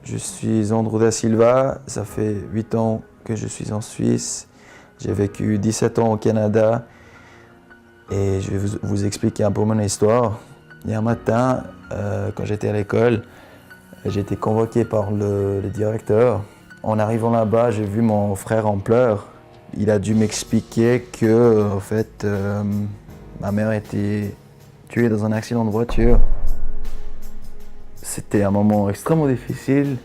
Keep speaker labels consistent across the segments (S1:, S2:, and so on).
S1: Je suis Andrew da Silva, ça fait 8 ans que je suis en Suisse. J'ai vécu 17 ans au Canada et je vais vous expliquer un peu mon histoire. Il y a un matin, quand j'étais à l'école, j'ai été convoqué par le directeur. En arrivant là-bas, j'ai vu mon frère en pleurs. Il a dû m'expliquer que, en fait, ma mère était tuée dans un accident de voiture. C'était un moment extrêmement difficile,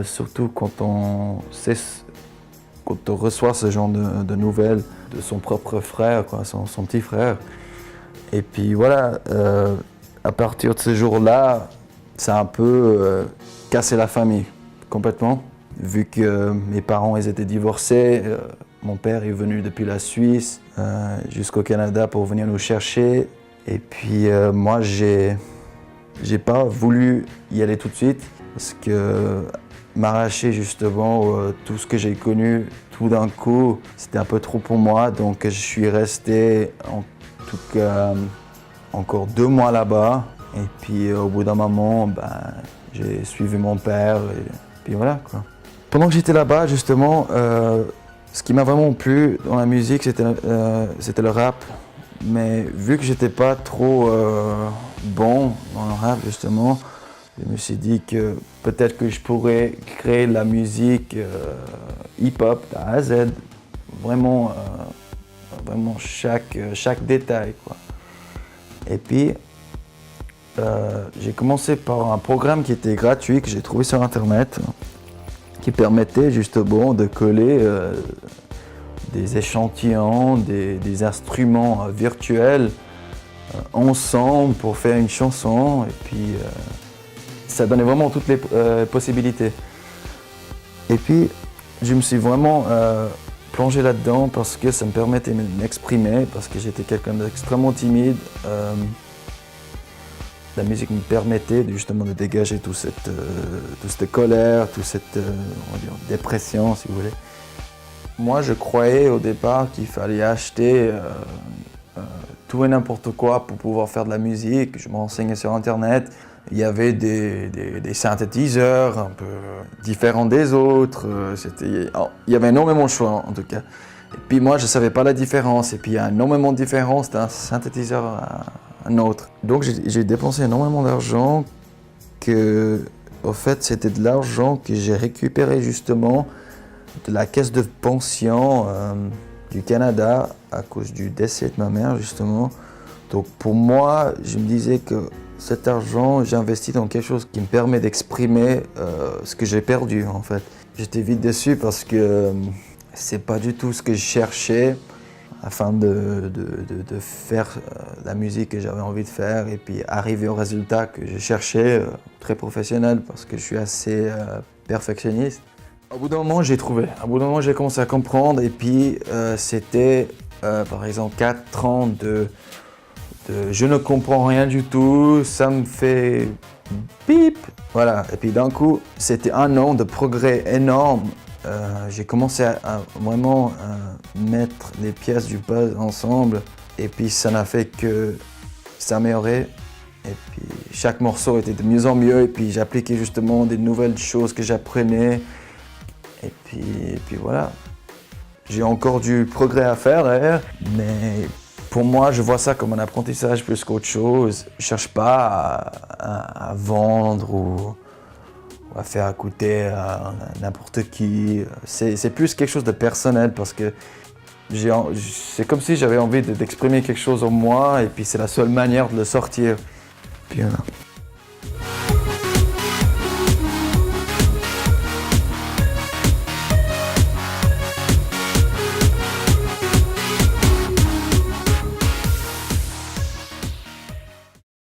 S1: surtout quand on reçoit ce genre de nouvelles de son propre frère, quoi, son petit frère. Et puis voilà, à partir de ce jour-là, ça a un peu cassé la famille, complètement. Vu que mes parents ils étaient divorcés, mon père est venu depuis la Suisse jusqu'au Canada pour venir nous chercher. Et puis moi, j'ai pas voulu y aller tout de suite parce que m'arracher justement tout ce que j'ai connu tout d'un coup, c'était un peu trop pour moi. Donc je suis resté en tout cas encore 2 mois là-bas. Et puis au bout d'un moment, j'ai suivi mon père et puis voilà quoi. Pendant que j'étais là-bas justement, ce qui m'a vraiment plu dans la musique, c'était le rap. Mais vu que j'étais pas trop bon dans le rap justement, je me suis dit que peut-être que je pourrais créer de la musique hip-hop de A à Z, vraiment chaque détail, quoi. Et puis j'ai commencé par un programme qui était gratuit que j'ai trouvé sur internet, qui permettait justement de coller des échantillons, des instruments virtuels ensemble pour faire une chanson. Et puis ça donnait vraiment toutes les possibilités. Et puis je me suis vraiment plongé là-dedans parce que ça me permettait de m'exprimer, parce que j'étais quelqu'un d'extrêmement timide. La musique me permettait justement de dégager toute cette colère, toute cette dépression, si vous voulez. Moi, je croyais au départ qu'il fallait acheter tout et n'importe quoi pour pouvoir faire de la musique. Je me renseignais sur Internet. Il y avait des synthétiseurs un peu différents des autres. Il y avait énormément de choix, en tout cas. Et puis moi, je ne savais pas la différence. Et puis il y a énormément de différences d'un synthétiseur à un autre. Donc j'ai dépensé énormément d'argent au fait, c'était de l'argent que j'ai récupéré justement de la caisse de pension du Canada à cause du décès de ma mère justement. Donc pour moi, je me disais que cet argent, j'ai investi dans quelque chose qui me permet d'exprimer ce que j'ai perdu en fait. J'étais vite déçu parce que c'est pas du tout ce que je cherchais afin de faire la musique que j'avais envie de faire et puis arriver au résultat que je cherchais, très professionnel parce que je suis assez perfectionniste. Au bout d'un moment, j'ai trouvé. Au bout d'un moment, j'ai commencé à comprendre et puis c'était par exemple 4 ans de je ne comprends rien du tout, ça me fait bip. Voilà, et puis d'un coup, c'était 1 an de progrès énorme. J'ai commencé à vraiment mettre les pièces du puzzle ensemble et puis ça n'a fait que s'améliorer. Et puis chaque morceau était de mieux en mieux et puis j'appliquais justement des nouvelles choses que j'apprenais. Et puis voilà. J'ai encore du progrès à faire d'ailleurs, mais pour moi, je vois ça comme un apprentissage plus qu'autre chose. Je ne cherche pas à vendre ou à faire écouter à n'importe qui. C'est plus quelque chose de personnel parce que c'est comme si j'avais envie d'exprimer quelque chose en moi et puis c'est la seule manière de le sortir. Puis voilà.